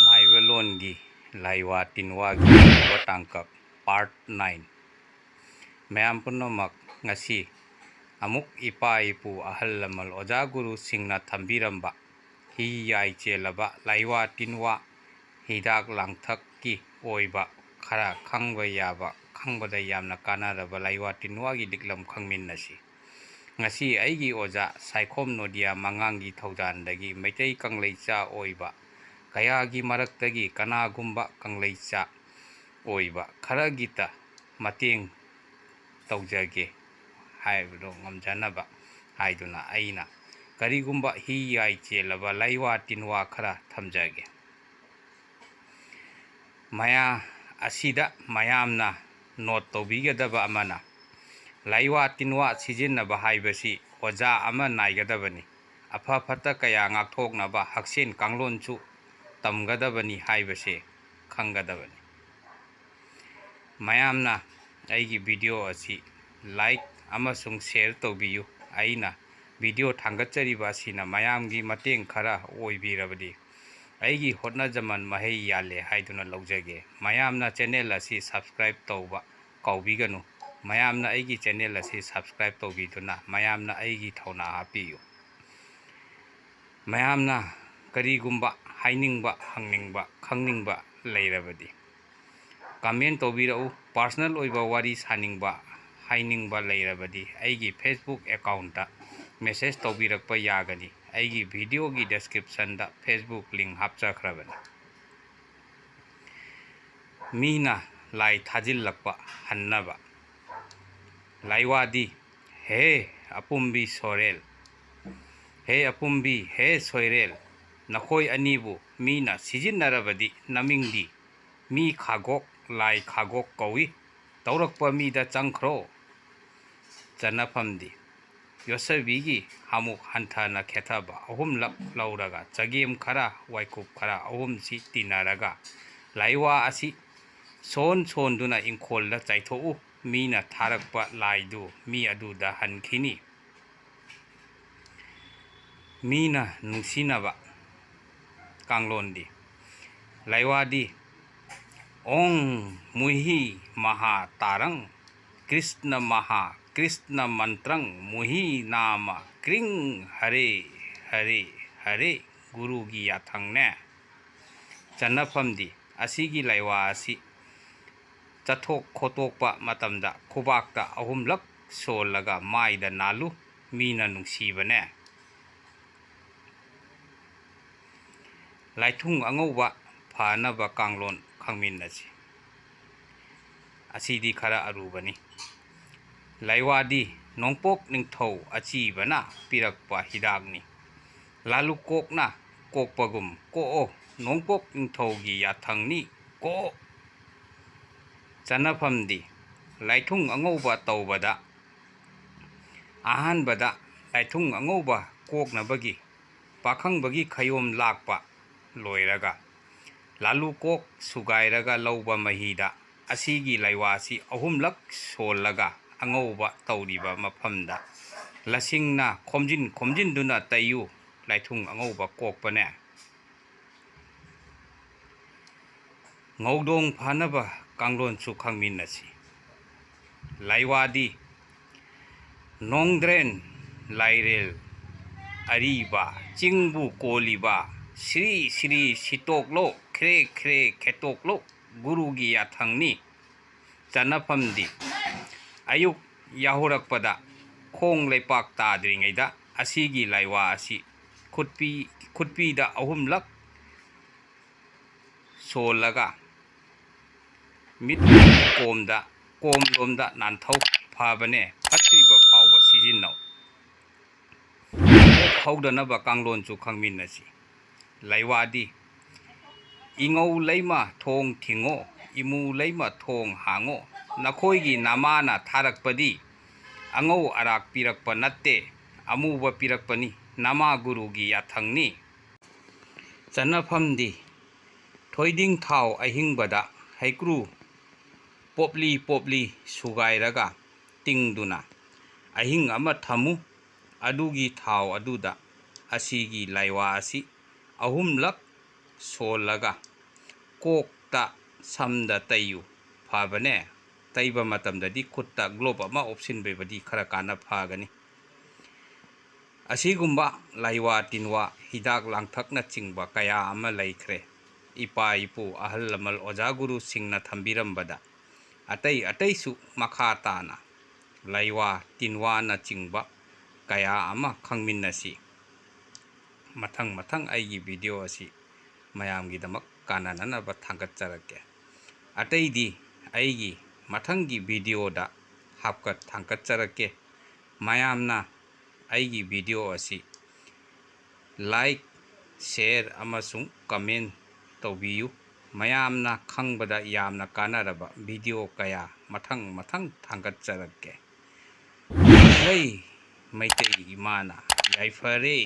ꯃꯥꯏꯕꯂꯣꯟꯒꯤ ꯂꯥꯏꯋꯥ ꯇꯤꯟꯋꯥꯒꯤ ꯋꯥꯇꯥꯡꯀꯛ part 9 ꯃꯌꯥꯝ ꯄꯨꯝꯅꯃꯛ ꯉꯁꯤ ꯑꯃꯨꯛ ꯏꯄꯥ ꯏꯄꯨ ꯑꯍꯜ ꯂꯃꯟ ꯑꯣꯖꯥ ꯒꯨꯔꯨꯁꯤꯡꯅ ꯊꯝꯕꯤꯔꯝꯕ ꯍꯤ ꯌꯥꯏ ꯆꯦꯜꯂꯕ ꯂꯥꯏꯋꯥ ꯇꯤꯟꯋꯥ ꯍꯤꯗꯥꯛ ꯂꯥꯡꯊꯛꯀꯤ ꯑꯣꯏꯕ ꯈꯔ ꯈꯪꯕ ꯌꯥꯕ ꯈꯪꯕꯗ ꯌꯥꯝꯅ ꯀꯥꯟꯅꯔꯕ ꯂꯥꯏꯋꯥ ꯇꯤꯟꯋꯥꯒꯤ ꯂꯤꯛꯂꯝ ꯈꯪꯃꯤꯟꯅꯁꯤ꯫ ꯉꯁꯤ ꯑꯩꯒꯤ ꯑꯣꯖꯥ ꯁꯥꯏꯈꯣꯝ ꯅꯣꯗꯤꯌꯥ ꯃꯉꯥꯡꯒꯤ ꯊꯧꯖꯥꯟꯗꯒꯤ ꯃꯩꯇꯩ ꯀꯪꯂꯩꯆꯥ ꯑꯣꯏꯕ ꯀꯌꯥꯒꯤ ꯃꯔꯛꯇꯒꯤ ꯀꯅꯥꯒꯨꯝꯕ ꯀꯪꯂꯩꯆꯥ ꯑꯣꯏꯕ ꯈꯔꯒꯤꯇ ꯃꯇꯦꯡ ꯇꯧꯖꯒꯦ ꯍꯥꯏꯕꯗꯣ ꯉꯝꯖꯅꯕ ꯍꯥꯏꯗꯨꯅ ꯑꯩꯅ ꯀꯔꯤꯒꯨꯝꯕ ꯍꯤ ꯌꯥꯏ ꯆꯦꯜꯂꯕ ꯂꯥꯏꯋꯥ ꯇꯤꯟꯋꯥ ꯈꯔ ꯊꯝꯖꯒꯦ꯫ ꯑꯁꯤꯗ ꯃꯌꯥꯝꯅ ꯅꯣꯠ ꯇꯧꯕꯤꯒꯗꯕ ꯑꯃꯅ ꯂꯥꯏꯋꯥ ꯇꯤꯟꯋꯥ ꯁꯤꯖꯤꯟꯅꯕ ꯍꯥꯏꯕꯁꯤ ꯑꯣꯖꯥ ꯑꯃ ꯅꯥꯏꯒꯗꯕꯅꯤ꯫ ꯑꯐ ꯐꯠꯇ ꯀꯌꯥ ꯉꯥꯛꯊꯣꯛꯅꯕ ꯍꯛꯁꯦꯜ ꯀꯥꯡꯂꯣꯟꯁꯨ ꯇꯝꯒꯗꯕꯅꯤ ꯍꯥꯏꯕꯁꯦ ꯈꯪꯒꯗꯕꯅꯤ꯫ ꯃꯌꯥꯝꯅ ꯑꯩꯒꯤ ꯚꯤꯗꯤꯑꯣ ꯑꯁꯤ ꯂꯥꯏꯛ ꯑꯃꯁꯨꯡ ꯁꯦꯌꯔ ꯇꯧꯕꯤꯌꯨ꯫ ꯑꯩꯅ ꯚꯤꯗꯤꯑꯣ ꯊꯥꯡꯒꯠꯆꯔꯤꯕ ꯑꯁꯤꯅ ꯃꯌꯥꯝꯒꯤ ꯃꯇꯦꯡ ꯈꯔ ꯑꯣꯏꯕꯤꯔꯕꯗꯤ ꯑꯩꯒꯤ ꯍꯣꯠꯅꯖꯃꯟ ꯃꯍꯩ ꯌꯥꯜꯂꯦ ꯍꯥꯏꯗꯨꯅ ꯂꯧꯖꯒꯦ꯫ ꯃꯌꯥꯝꯅ ꯆꯦꯅꯦꯜ ꯑꯁꯤ ꯁꯕꯁꯀ꯭ꯔꯥꯏꯕ ꯇꯧꯕ ꯀꯥꯎꯕꯤꯒꯅꯨ꯫ ꯃꯌꯥꯝꯅ ꯑꯩꯒꯤ ꯆꯦꯅꯦꯜ ꯑꯁꯤ ꯁꯕꯁꯀ꯭ꯔꯥꯏꯕ ꯇꯧꯕꯤꯗꯨꯅ ꯃꯌꯥꯝꯅ ꯑꯩꯒꯤ ꯊꯧꯅꯥ ꯍꯥꯞꯄꯤꯌꯨ꯫ ꯃꯌꯥꯝꯅ ꯀꯔꯤꯒꯨꯝꯕ ꯍꯥꯏꯅꯤꯡꯕ, ꯍꯪꯅꯤꯡꯕ, ꯈꯪꯅꯤꯡꯕ ꯂꯩꯔꯕꯗꯤ ꯀꯃꯦꯟ ꯇꯧꯕꯤꯔꯛꯎ꯫ ꯄꯥꯔꯁꯣꯅꯦꯜ ꯑꯣꯏꯕ ꯋꯥꯔꯤ ꯁꯥꯅꯤꯡꯕ, ꯍꯥꯏꯅꯤꯡꯕ ꯂꯩꯔꯕꯗꯤ ꯑꯩꯒꯤ ꯐꯦꯁꯕꯨꯛ ꯑꯦꯀꯥꯎꯟꯇ ꯃꯦꯁꯦꯖ ꯇꯧꯕꯤꯔꯛꯄ ꯌꯥꯒꯅꯤ꯫ ꯑꯩꯒꯤ ꯚꯤꯗꯤꯑꯣꯒꯤ ꯗꯦꯁꯀ꯭ꯔꯤꯞꯁꯟꯗ ꯐꯦꯁꯕꯨꯛ ꯂꯤꯡ ꯍꯥꯞꯆꯈ꯭ꯔꯕꯅꯤ꯫ ꯃꯤꯅ ꯂꯥꯏ ꯊꯥꯖꯤꯜꯂꯛꯄ ꯍꯟꯅꯕ ꯂꯥꯏꯋꯥꯗꯤ ꯍꯦ ꯑꯄꯨꯝꯕꯤ ꯁꯣꯔꯦꯜ, ꯍꯦ ꯑꯄꯨꯝꯕꯤ ꯍꯦ ꯁꯣꯏꯔꯦꯜ, ꯅꯈꯣꯏ ꯑꯅꯤꯕꯨ ꯃꯤꯅ ꯁꯤꯖꯤꯟꯅꯔꯕꯗꯤ ꯅꯃꯤꯡꯗꯤ ꯃꯤ ꯈꯥꯒꯣꯛ ꯂꯥꯏ ꯈꯥꯒꯣꯛ ꯀꯧꯏ꯫ ꯇꯧꯔꯛꯄ ꯃꯤꯗ ꯆꯪꯈ꯭ꯔꯣ꯫ ꯆꯟꯅꯐꯝꯗꯤ ꯌꯣꯠꯁꯕꯤꯒꯤ ꯑꯃꯨꯛ ꯍꯟꯊꯅ ꯈꯦꯊꯕ 3ꯂꯛ ꯂꯧꯔꯒ ꯆꯒꯦꯝ ꯈꯔ ꯋꯥꯏꯀꯨꯞ ꯈꯔ 3ꯁꯤ ꯇꯤꯟꯅꯔꯒ ꯂꯥꯏꯋꯥ ꯑꯁꯤ ꯁꯣꯟꯗꯨꯅ ꯏꯪꯈꯣꯜꯗ ꯆꯥꯏꯊꯣꯛꯎ꯫ ꯃꯤꯅ ꯊꯥꯔꯛꯄ ꯂꯥꯏꯗꯨ ꯃꯤ ꯑꯗꯨꯗ ꯍꯟꯈꯤꯅꯤ꯫ ꯃꯤꯅ ꯅꯨꯡꯁꯤꯅꯕ ꯀꯥꯡꯂꯣꯟꯗꯤ ꯂꯥꯏꯋꯥꯗꯤ ꯑꯣꯡ ꯃꯨꯍꯤ ꯃꯍꯥ ꯇꯥꯔꯪ ꯀ꯭ꯔꯤꯁꯅ ꯃꯍꯥ ꯀ꯭ꯔꯤꯁꯅ ꯃꯟꯇ꯭ꯔꯪ ꯃꯨꯍꯤ ꯅꯥꯃ ꯀ꯭ꯔꯤꯡ ꯍꯔꯦ ꯍꯔꯦ ꯍꯔꯦ ꯒꯨꯔꯨꯒꯤ ꯌꯥꯊꯪꯅꯦ꯫ ꯆꯟꯅꯐꯝꯗꯤ ꯑꯁꯤꯒꯤ ꯂꯥꯏꯋꯥ ꯑꯁꯤ ꯆꯠꯊꯣꯛ ꯈꯣꯠꯇꯣꯛꯄ ꯃꯇꯝꯗ ꯈꯨꯕꯥꯛꯇ 3ꯂꯛ ꯁꯣꯜꯂꯒ ꯃꯥꯏꯗ ꯅꯥꯜꯂꯨ꯫ ꯃꯤꯅ ꯅꯨꯡꯁꯤꯕꯅꯦ꯫ ꯂꯥꯏꯊꯨꯡ ꯑꯉꯧꯕ ꯐꯅꯕ ꯀꯥꯡꯂꯣꯟ ꯈꯪꯃꯤꯟꯅꯁꯤ꯫ ꯑꯁꯤꯗꯤ ꯈꯔ ꯑꯔꯨꯕꯅꯤ꯫ ꯂꯥꯏꯋꯥꯗꯤ ꯅꯣꯡꯄꯣꯛ ꯅꯤꯡꯊꯧ ꯑꯆꯤꯕꯅ ꯄꯤꯔꯛꯄ ꯍꯤꯗꯥꯛꯅꯤ꯫ ꯂꯥꯂꯨꯀꯣꯛꯅ ꯀꯣꯛꯄꯒꯨꯝ ꯀꯣꯛꯑꯣ, ꯅꯣꯡꯄꯣꯛ ꯅꯤꯡꯊꯧꯒꯤ ꯌꯥꯊꯪꯅꯤ ꯀꯣꯛꯑꯣ꯫ ꯆꯟꯅꯐꯝꯗꯤ ꯂꯥꯏꯊꯨꯡ ꯑꯉꯧꯕ ꯇꯧꯕꯗ ꯑꯍꯥꯟꯕꯗ ꯂꯥꯏꯊꯨꯡ ꯑꯉꯧꯕ ꯀꯣꯛꯅꯕꯒꯤ ꯄꯥꯈꯪꯕꯒꯤ ꯈꯌꯣꯝ ꯂꯥꯛꯄ ꯂꯣꯏꯔꯒ ꯂꯥꯂꯨꯀꯣꯛ ꯁꯨꯒꯥꯏꯔꯒ ꯂꯧꯕ ꯃꯍꯤꯗ ꯑꯁꯤꯒꯤ ꯂꯥꯏꯋꯥꯁꯤ 3ꯂꯛ ꯁꯣꯜꯂꯒ ꯑꯉꯧꯕ ꯇꯧꯔꯤꯕ ꯃꯐꯝꯗ ꯂꯁꯤꯡꯅ ꯈꯣꯝꯖꯤꯟꯗꯨꯅ ꯇꯩꯌꯨ꯫ ꯂꯥꯏꯊꯨꯡ ꯑꯉꯧꯕ ꯀꯣꯛꯄꯅꯦ꯫ ꯉꯧꯗꯣꯡ ꯐꯅꯕ ꯀꯥꯡꯂꯣꯟꯁꯨ ꯈꯪꯃꯤꯟꯅꯁꯤ꯫ ꯂꯥꯏꯋꯥꯗꯤ ꯅꯣꯡꯗ꯭ꯔꯦꯟ ꯂꯥꯏꯔꯦꯜ ꯑꯔꯤꯕ ꯆꯤꯡꯕꯨ ꯀꯣꯜꯂꯤꯕ ꯁ꯭ꯔꯤ ꯁ꯭ꯔꯤ ꯁꯤꯠꯇꯣꯛꯂꯣ ꯈ꯭ꯔꯦ ꯈ꯭ꯔꯦ ꯈꯦꯠꯇꯣꯛꯂꯣ ꯒꯨꯔꯨꯒꯤ ꯌꯥꯊꯪꯅꯤ꯫ ꯆꯟꯅꯐꯝꯗꯤ ꯑꯌꯨꯛ ꯌꯥꯍꯧꯔꯛꯄꯗ ꯈꯣꯡ ꯂꯩꯄꯥꯛ ꯇꯥꯗ꯭ꯔꯤꯉꯩꯗ ꯑꯁꯤꯒꯤ ꯂꯥꯏꯋꯥ ꯑꯁꯤ ꯈꯨꯠꯄꯤꯗ 3ꯂꯛ ꯁꯣꯜꯂꯒ ꯀꯣꯝꯂꯣꯝꯗ ꯅꯥꯟꯊꯧ꯫ ꯐꯕꯅꯦ, ꯐꯠꯇ꯭ꯔꯤꯕ ꯐꯥꯎꯕ ꯁꯤꯖꯤꯟꯅꯧ꯫ ꯂꯣꯛ ꯍꯧꯗꯅꯕ ꯀꯥꯡꯂꯣꯟꯁꯨ ꯈꯪꯃꯤꯟꯅꯁꯤ꯫ ꯂꯥꯏꯋꯥꯗꯤ ꯏꯉꯧ ꯂꯩꯃ ꯊꯣꯡ ꯊꯤꯡꯉꯣ, ꯏꯃꯨ ꯂꯩꯃ ꯊꯣꯡ ꯍꯥꯡꯉꯣ꯫ ꯅꯈꯣꯏꯒꯤ ꯅꯃꯥꯅ ꯊꯥꯔꯛꯄꯗꯤ ꯑꯉꯧ ꯑꯔꯥꯛ ꯄꯤꯔꯛꯄ ꯅꯠꯇꯦ, ꯑꯃꯨꯕ ꯄꯤꯔꯛꯄꯅꯤ꯫ ꯅꯃꯥ ꯒꯨꯔꯨꯒꯤ ꯌꯥꯊꯪꯅꯤ꯫ ꯆꯟꯅꯐꯝꯗꯤ ꯊꯣꯏꯗꯤꯡ ꯊꯥꯎ ꯑꯍꯤꯡꯕꯗ ꯍꯩꯀ꯭ꯔꯨ ꯄꯣꯞꯂꯤ ꯁꯨꯒꯥꯏꯔꯒ ꯇꯤꯡꯗꯨꯅ ꯑꯍꯤꯡ ꯑꯃ ꯊꯝꯃꯨ꯫ ꯑꯗꯨꯒꯤ ꯊꯥꯎ ꯑꯗꯨꯗ ꯑꯁꯤꯒꯤ ꯂꯥꯏꯋꯥ ꯑꯁꯤ ꯑꯍꯨꯝꯂꯛ ꯁꯣꯜꯂꯒ ꯀꯣꯛꯇ ꯁꯝꯗ ꯇꯩꯌꯨ ꯐꯕꯅꯦ ꯇꯩꯕ ꯃꯇꯝꯗꯗꯤ ꯈꯨꯠꯇ ꯒ꯭ꯂꯣꯞ ꯑꯃ ꯎꯞꯁꯤꯟꯕꯤꯕꯗꯤ ꯈꯔ ꯀꯥꯟꯅ ꯐꯒꯅꯤ ꯑꯁꯤꯒꯨꯝꯕ ꯂꯥꯏꯋꯥ ꯇꯤꯟꯋꯥ ꯍꯤꯗꯥꯛ ꯂꯥꯡꯊꯛꯅꯆꯤꯡꯕ ꯀꯌꯥ ꯑꯃ ꯂꯩꯈ꯭ꯔꯦ ꯏꯄꯥ ꯏꯄꯨ ꯑꯍꯜ ꯂꯃꯟ ꯑꯣꯖꯥ ꯒꯨꯔꯨꯁꯤꯡꯅ ꯊꯝꯕꯤꯔꯝꯕꯗ ꯑꯇꯩꯁꯨ ꯃꯈꯥ ꯇꯥꯅ ꯂꯥꯏꯋꯥ ꯇꯤꯟꯋꯥꯅꯆꯤꯡꯕ ꯀꯌా ꯑꯃ ꯈꯪꯃꯤꯟꯅꯁꯤ ꯃꯊꯪ ꯑꯩꯒꯤ ꯚꯤꯗꯤꯑꯣ ꯑꯁꯤ ꯃꯌꯥꯝꯒꯤꯗꯃꯛ ꯀꯥꯟꯅꯅꯕ ꯊꯥꯡꯒꯠꯆꯔꯛꯀꯦ ꯑꯇꯩꯗꯤ ꯑꯩꯒꯤ ꯃꯊꯪꯒꯤ ꯚꯤꯗꯤꯑꯣꯗ ꯍꯥꯞꯀꯠ ꯊꯥꯡꯒꯠꯆꯔꯛꯀꯦ ꯃꯌꯥꯝꯅ ꯑꯩꯒꯤ ꯚꯤꯗꯤꯑꯣ ꯑꯁꯤ ꯂꯥꯏꯛ ꯁꯦꯌꯔ ꯑꯃꯁꯨꯡ ꯀꯃꯦꯟ ꯇꯧꯕꯤꯌꯨ ꯃꯌꯥꯝꯅ ꯈꯪꯕꯗ ꯌꯥꯝꯅ ꯀꯥꯟꯅꯔꯕ ꯚꯤꯗꯤꯑꯣ ꯀꯌꯥ ꯃꯊꯪ ꯊꯥꯡꯒꯠꯆꯔꯛꯀꯦ ꯃꯩꯇꯩ ꯏꯃꯥꯅ ꯌꯥꯏꯐꯔꯦ